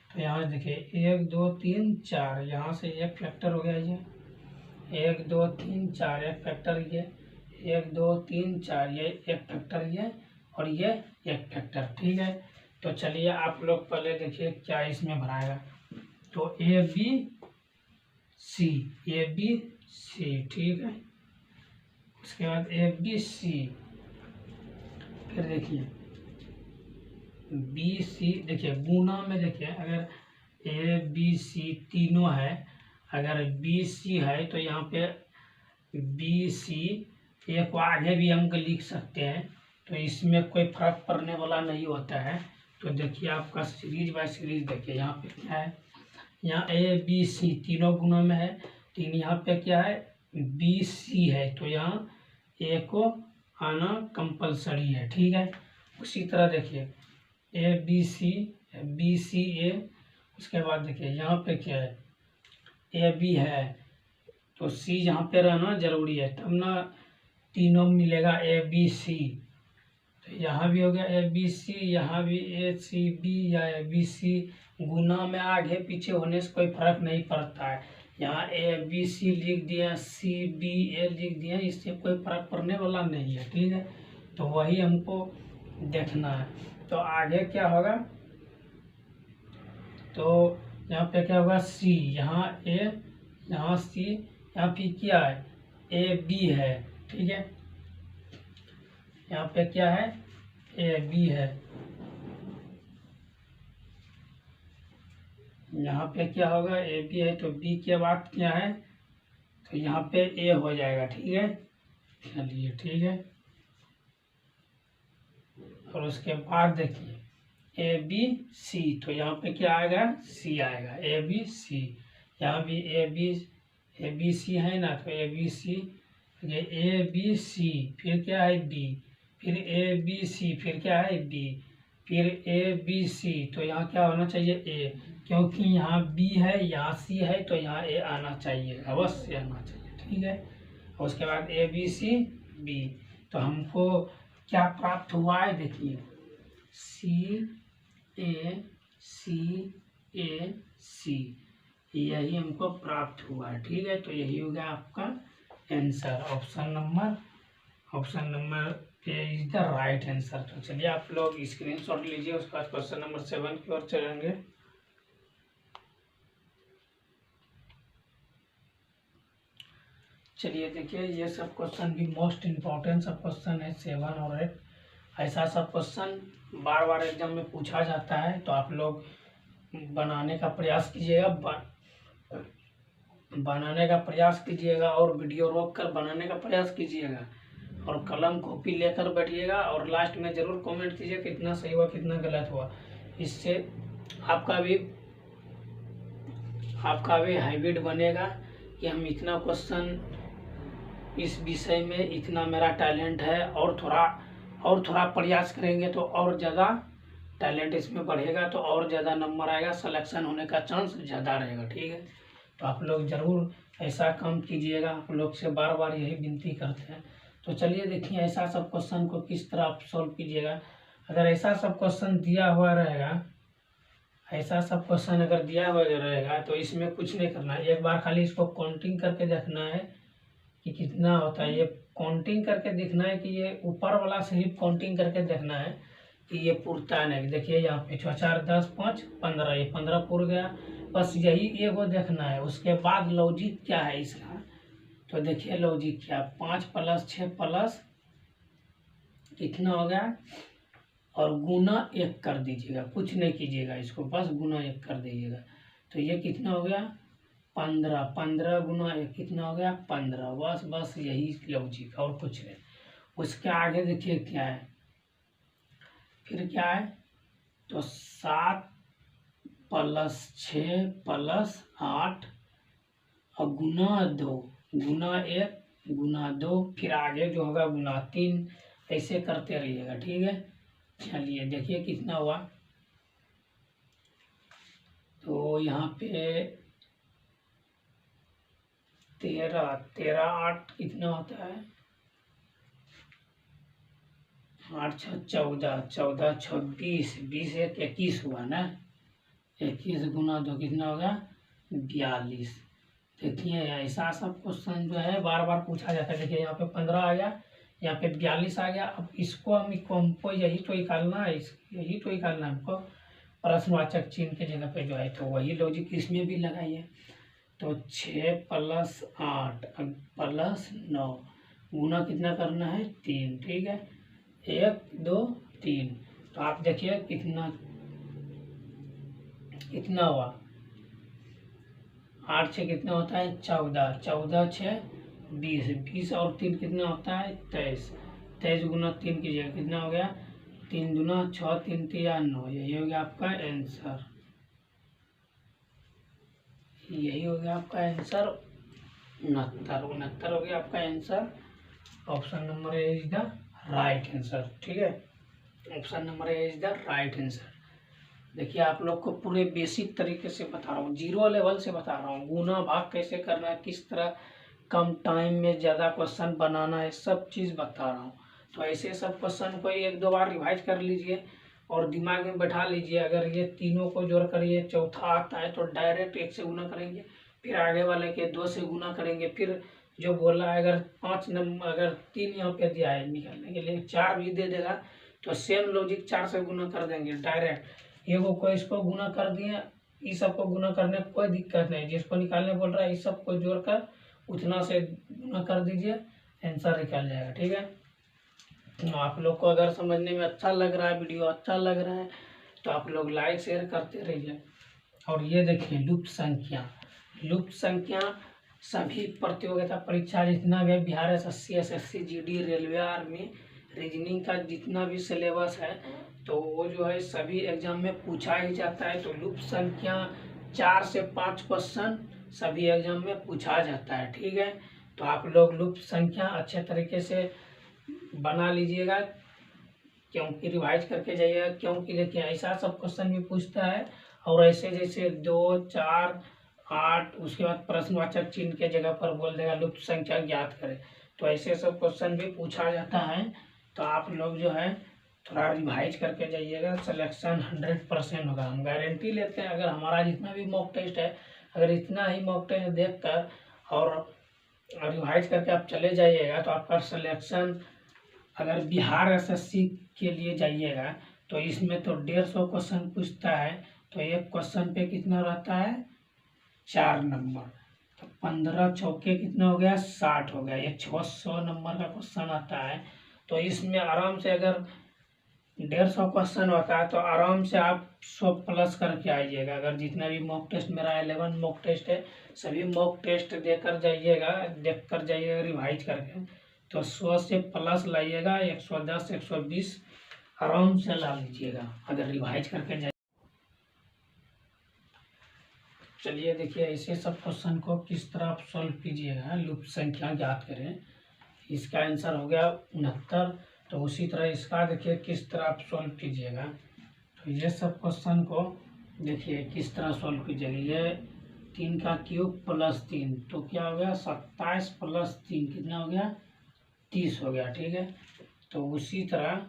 तो यहाँ देखिए 1 2 3 4, यहाँ से 1 फैक्टर हो गया, ये 1 2 3 4 1 फैक्टर, ये 1 2 3 4 ये 1 फैक्टर, ये और ये 1 फैक्टर, ठीक है। तो चलिए आप लोग पहले देखिए क्या इसमें भराएगा। तो ABC, ठीक है। उसके बाद ABC, फिर देखिए BC, देखिए गुना में देखिए अगर ABC तीनों है, अगर BC है तो यहाँ पे BC एक आगे भी अंक लिख सकते हैं, तो इसमें कोई फर्क पड़ने वाला नहीं होता है। तो देखिए आपका सीरीज बाय सीरीज देखिए यहाँ पे क्या है, यहाँ ABC तीनों गुणों में है, 3 यहाँ पे क्या है BC है, तो यहाँ A को आना कंपलसरी है, ठीक है। उसी तरह देखिए BCA, उसके बाद देखिए यहाँ पे क्या है AB है, तो C यहाँ पे रहना जरूरी है, तब ना तीनों मिलेगा ABC। तो यहाँ भी हो गया ABC, यहाँ भी ACB या ABC। गुना में आगे पीछे होने से कोई फर्क नहीं पड़ता है। यहाँ ABC लिख दिया, CBA लिख दिया, इससे कोई फर्क पड़ने वाला नहीं है, ठीक है। तो वही हमको देखना है। तो आगे क्या होगा, तो यहाँ पे क्या होगा C, यहाँ A, यहाँ C, यहाँ पे क्या है AB है, ठीक है। यहाँ पे क्या है AB है, यहाँ पे क्या होगा AB है, तो B के बाद क्या है, तो यहाँ पे A हो जाएगा, ठीक है। चलिए ठीक है। और उसके बाद देखिए ABC, तो यहाँ पे क्या आएगा C आएगा, ABC। यहाँ भी ABC है ना, तो ABC, ये ABC, फिर क्या है D, फिर ABC, फिर क्या है D, फिर ABC। तो यहाँ क्या होना चाहिए A, क्योंकि यहाँ B है, यहाँ C है, तो यहाँ A आना चाहिए, अवश्य आना चाहिए, ठीक है। और उसके बाद ABC B। तो हमको क्या प्राप्त हुआ है देखिए CAC, यही हमको प्राप्त हुआ है, ठीक है। तो यही हो गया आपका answer. Option number is the right answer. तो चलिए आप लोग स्क्रीनशॉट लीजिए, उसके बाद क्वेश्चन नंबर 7 की ओर चलेंगे। चलिए देखिए, ये सब क्वेश्चन भी मोस्ट इम्पोर्टेंट सब क्वेश्चन है, 7 और 8। ऐसा सब क्वेश्चन बार बार एग्जाम में पूछा जाता है, तो आप लोग बनाने का प्रयास कीजिएगा, बनाने का प्रयास कीजिएगा और वीडियो रोक कर बनाने का प्रयास कीजिएगा, और कलम कॉपी लेकर बैठिएगा, और लास्ट में ज़रूर कमेंट कीजिए कितना सही हुआ कितना गलत हुआ। इससे आपका भी हैबिट बनेगा कि हम इतना क्वेश्चन इस विषय में, इतना मेरा टैलेंट है, और थोड़ा प्रयास करेंगे तो और ज़्यादा टैलेंट इसमें बढ़ेगा, तो और ज़्यादा नंबर आएगा, सिलेक्शन होने का चांस ज़्यादा रहेगा। ठीक है, तो आप लोग ज़रूर ऐसा काम कीजिएगा, आप लोग से बार बार यही विनती करते हैं। तो चलिए देखिए, ऐसा सब क्वेश्चन को किस तरह आप सॉल्व कीजिएगा। अगर ऐसा सब क्वेश्चन दिया हुआ रहेगा, ऐसा सब क्वेश्चन अगर दिया हुआ रहेगा तो इसमें कुछ नहीं करना है, एक बार खाली इसको काउंटिंग करके देखना है कि कितना होता है। ये काउंटिंग करके देखना है कि ये ऊपर वाला सिर्फ काउंटिंग करके देखना है कि ये पुरता है नहीं। देखिए यहाँ पे 6 4 10 5 15, ये 15 पुर गया, बस यही एगो देखना है। उसके बाद लॉजिक क्या है इसका, तो देखिए लॉजिक क्या, 5 + 6 प्लस कितना हो गया, और गुना 1 कर दीजिएगा, कुछ नहीं कीजिएगा इसको, बस गुना 1 कर दीजिएगा। तो ये कितना हो गया 15, 15 गुना 1 कितना हो गया 15, बस यही लॉजिक, और कुछ नहीं। उसके आगे देखिए क्या है, फिर क्या है, तो 7 + 6 + 8 और गुना 2, गुना 1 गुना 2, फिर आगे जो होगा गुना 3, ऐसे करते रहिएगा। ठीक है, चलिए देखिए कितना हुआ, तो यहाँ पे 13 13 8 कितना होता है, 8 6 14, 14 26, 20 1 21 हुआ ना, 21 गुना 2 कितना होगा 42। देखिए ऐसा सब क्वेश्चन जो है बार बार पूछा जाता है। देखिए यहाँ पे 15 आ गया, यहाँ पे 42 आ गया। अब इसको हमको यही तो निकालना है, यही तो निकालना है हमको, प्रश्नवाचक चिन्ह के जगह पे जो है, तो वही लॉजिक इसमें भी लगाइए। तो 6 + 8 + 9 गुना कितना करना है 3। ठीक है, 1 2 3, तो आप देखिए कितना हुआ, 8 6 कितना होता है 14, 14 6 20, 20 और 3 कितना होता है 23, 23 गुना 3 कीजिएगा कितना हो गया 3 दूना 6 3 3 9, यही हो गया आपका आंसर, यही हो गया आपका आंसर 69 हो गया आपका answer. Option number A is the right answer. ठीक है, option number A is the right answer. देखिए आप लोग को पूरे बेसिक तरीके से बता रहा हूँ, 0 लेवल से बता रहा हूँ, गुना भाग कैसे करना है, किस तरह कम टाइम में ज़्यादा क्वेश्चन बनाना है, सब चीज़ बता रहा हूँ। तो ऐसे सब क्वेश्चन को 1 2 बार रिवाइज कर लीजिए और दिमाग में बैठा लीजिए। अगर ये तीनों को जोड़ कर ये चौथा आता है तो डायरेक्ट 1 से गुना करेंगे, फिर आगे वाले के 2 से गुना करेंगे, फिर जो बोला है अगर 5 नंबर, अगर 3 यहाँ पे दिया है निकालने के लिए 4 भी दे देगा तो सेम लॉजिक 4 से गुना कर देंगे डायरेक्ट। एगो को इसको गुना कर दिए, इस सब को गुना करने में कोई दिक्कत नहीं, जिसको निकालने बोल रहा है इस सब को जोड़कर उतना से गुना कर दीजिए, आंसर निकल जाएगा। ठीक है, आप लोग को अगर समझने में अच्छा लग रहा है, वीडियो अच्छा लग रहा है, तो आप लोग लाइक शेयर करते रहिए। और ये देखिए लुप्त संख्या सभी प्रतियोगिता परीक्षा जितना भी Bihar SSC SSC GD railway army reasoning का जितना भी सिलेबस है, तो वो जो है सभी एग्जाम में पूछा ही जाता है। तो लुप्त संख्या 4 से 5 क्वेश्चन सभी एग्जाम में पूछा जाता है। ठीक है, तो आप लोग लुप्त संख्या अच्छे तरीके से बना लीजिएगा, क्योंकि रिवाइज करके जाइएगा, क्योंकि देखिए ऐसा सब क्वेश्चन भी पूछता है, और ऐसे जैसे 2 4 8 उसके बाद प्रश्नवाचक चिन्ह के जगह पर बोल देगा लुप्त संख्या ज्ञात करें, तो ऐसे सब क्वेश्चन भी पूछा जाता है। तो आप लोग जो है थोड़ा रिवाइज करके जाइएगा, सिलेक्शन 100% होगा, हम गारंटी लेते हैं। अगर हमारा जितना भी मॉक टेस्ट है, अगर इतना ही मॉक टेस्ट देख कर और रिवाइज करके आप चले जाइएगा तो आपका सिलेक्शन अगर बिहार एसएससी के लिए जाइएगा तो इसमें तो 150 क्वेश्चन पूछता है, तो एक क्वेश्चन पे कितना रहता है 4 नंबर, तो 15 चौके कितना हो गया 60 हो गया, ये 600 नंबर का क्वेश्चन आता है। तो इसमें आराम से अगर 150 क्वेश्चन होता है तो आराम से आप 100 प्लस करके आइएगा। अगर जितना भी मॉक टेस्ट, मेरा 11 मॉक टेस्ट है, सभी मॉक टेस्ट देख कर जाइएगा रिवाइज करके, तो 100 से प्लस लाइएगा, 110 120 आराम से ला लीजिएगा अगर रिवाइज करके जाइए। चलिए देखिए ऐसे सब क्वेश्चन को किस तरह आप सॉल्व कीजिएगा, लुप्त संख्या ज्ञात करें। इसका आंसर हो गया 69। तो उसी तरह इसका देखिए किस तरह आप सॉल्व कीजिएगा। तो ये सब क्वेश्चन को देखिए किस तरह सॉल्व कीजिएगा। ये 3 का क्यूब प्लस 3, तो क्या हो गया 27 प्लस 3 कितना हो गया 30 हो गया, ठीक है। तो उसी तरह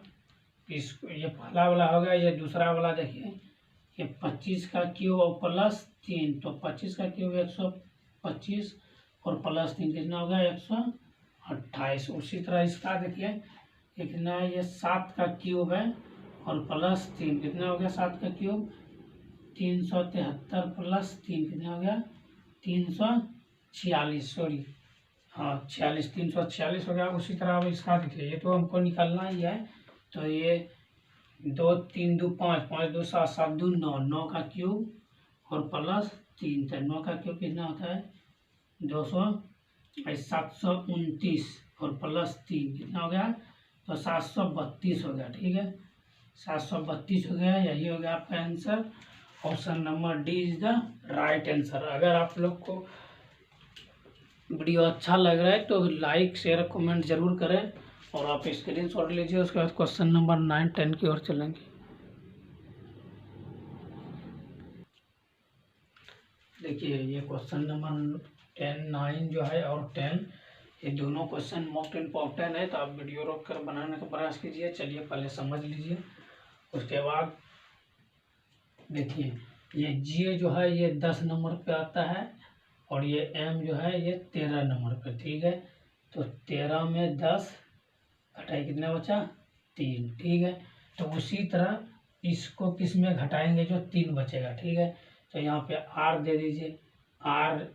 इसको, ये पहला वाला हो गया, ये दूसरा वाला देखिए, ये 25 का क्यूब और प्लस 3, तो 25 का क्यूब 125 और प्लस 3 कितना हो गया 128। उसी तरह इसका देखिए कितना है, ये 7 का क्यूब है और प्लस 3 कितना हो गया 7 का क्यूब 373 प्लस 3 कितना हो गया 346, सॉरी हाँ 46, 346 हो गया। उसी तरह अब इसका देखिए, ये तो हमको निकालना ही है, तो ये 2 3 2 5 5 2 7 7 2 9 9 का क्यूब और प्लस 3, तो 9 का क्यूब कितना होता है 729 और प्लस 3 कितना हो गया, तो 732 हो गया, ठीक है 732 हो गया। यही हो गया आपका answer. Option number D is the right answer. अगर आप लोग को वीडियो अच्छा लग रहा है तो लाइक शेयर कमेंट जरूर करें, और आप स्क्रीनशॉट लीजिए। उसके बाद क्वेश्चन नंबर 9 10 की ओर चलेंगे। देखिए ये क्वेश्चन नंबर 10 9 जो है और 10, ये दोनों क्वेश्चन मोस्ट इम्पोर्टेंट है, तो आप वीडियो रोक कर बनाने का प्रयास कीजिए। चलिए पहले समझ लीजिए, उसके बाद देखिए ये जी जो है ये 10 नंबर पे आता है, और ये एम जो है ये 13 नंबर पे, ठीक है। तो 13 में 10 घटाए कितना बचा 3, ठीक है। तो उसी तरह इसको किस में घटाएंगे जो 3 बचेगा, ठीक है। तो यहाँ पे आर दे दीजिए, आर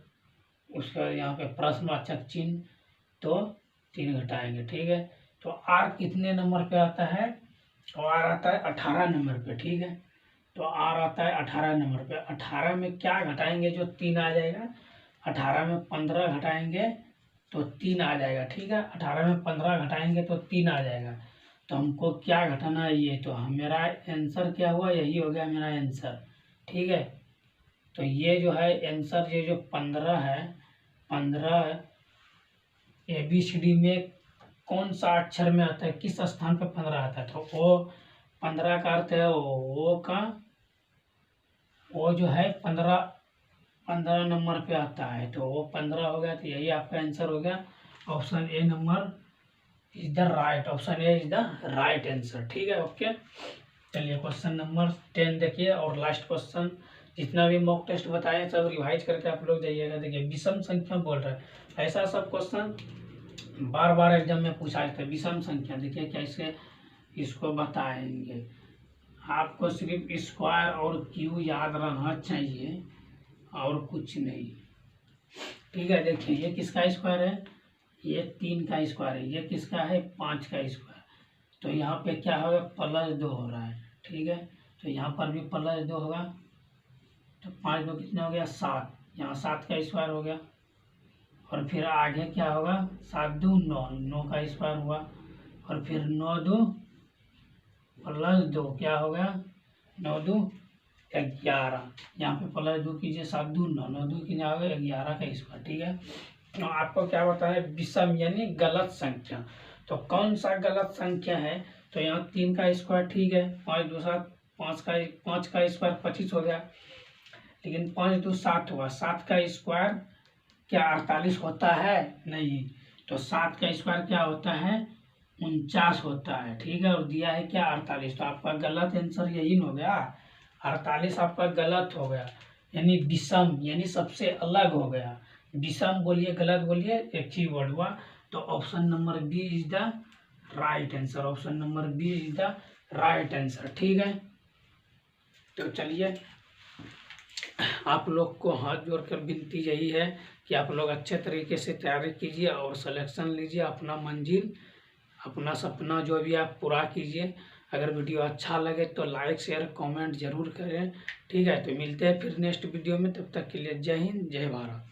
उसके बाद यहाँ पे प्रश्नवाचक चिन्ह, तो 3 घटाएंगे, ठीक है। तो आर कितने नंबर पे आता है, तो आर आता है 18 नंबर पे, ठीक है। तो आर आता है 18 नंबर पे। 18 में क्या घटाएंगे जो 3 आ जाएगा, 18 में 15 घटाएंगे तो 3 आ जाएगा, ठीक है। 18 में 15 घटाएंगे तो 3 आ जाएगा। तो हमको क्या घटाना है, ये तो मेरा आंसर क्या हुआ, यही हो गया मेरा आंसर, ठीक है। तो ये जो है आंसर, ये जो 15 है, 15 ABCD में कौन सा अक्षर में आता है, किस स्थान पे 15 आता है, तो वो 15 का अर्थ है वो का, वो जो है 15 नंबर पे आता है, तो वो 15 हो गया। तो यही आपका आंसर हो गया। Option A number is the right, option A is the right answer, ठीक है। ओके, चलिए क्वेश्चन नंबर 10 देखिए, और लास्ट क्वेश्चन। जितना भी मॉक टेस्ट बताए सब रिवाइज करके आप लोग जाइएगा। देखिए विषम संख्या बोल रहा है, ऐसा सब क्वेश्चन बार बार एग्जाम में पूछा जाता है। विषम संख्या देखिए कैसे इसको बताएंगे, आपको सिर्फ स्क्वायर और क्यू याद रहना चाहिए और कुछ नहीं, ठीक है। देखिए ये किसका स्क्वायर है, ये 3 का स्क्वायर है, ये किसका है 5 का स्क्वायर। तो यहाँ पे क्या होगा +2 हो रहा है, ठीक है। तो यहाँ पर भी +2 होगा, तो 5 2 कितना हो गया 7, यहाँ 7 का स्क्वायर हो गया। और फिर आगे क्या होगा 7 2 9, 9 का स्क्वायर हुआ, और फिर 9 2 +2 क्या हो गया 9 2 11, यहाँ पे +2 कीजिए, 7 2 9, 9 2 कितना हो गया 11 का स्क्वायर, ठीक है। तो आपको क्या बताना है विषम यानी गलत संख्या। तो कौन सा गलत संख्या है, तो यहाँ 3 का स्क्वायर ठीक है, 5 2 7 5 का स्क्वायर 25 हो गया, लेकिन 5 2 7 हुआ, 7 का स्क्वायर क्या 48 होता है नहीं, तो 7 का स्क्वायर क्या होता है 49 होता है, ठीक है। और दिया है क्या 48, तो आपका गलत आंसर यही हो गया, 48 आपका गलत हो गया, यानी विषम यानी सबसे अलग हो गया। विषम बोलिए गलत बोलिए एक ही वर्ड हुआ। तो option number B is the right answer. Option number B is the right answer. ठीक है, तो चलिए आप लोग को हाथ जोड़कर विनती यही है कि आप लोग अच्छे तरीके से तैयारी कीजिए और सिलेक्शन लीजिए, अपना मंजिल अपना सपना जो भी आप पूरा कीजिए। अगर वीडियो अच्छा लगे तो लाइक शेयर कमेंट जरूर करें। ठीक है, तो मिलते हैं फिर नेक्स्ट वीडियो में, तब तक के लिए जय हिंद जय भारत।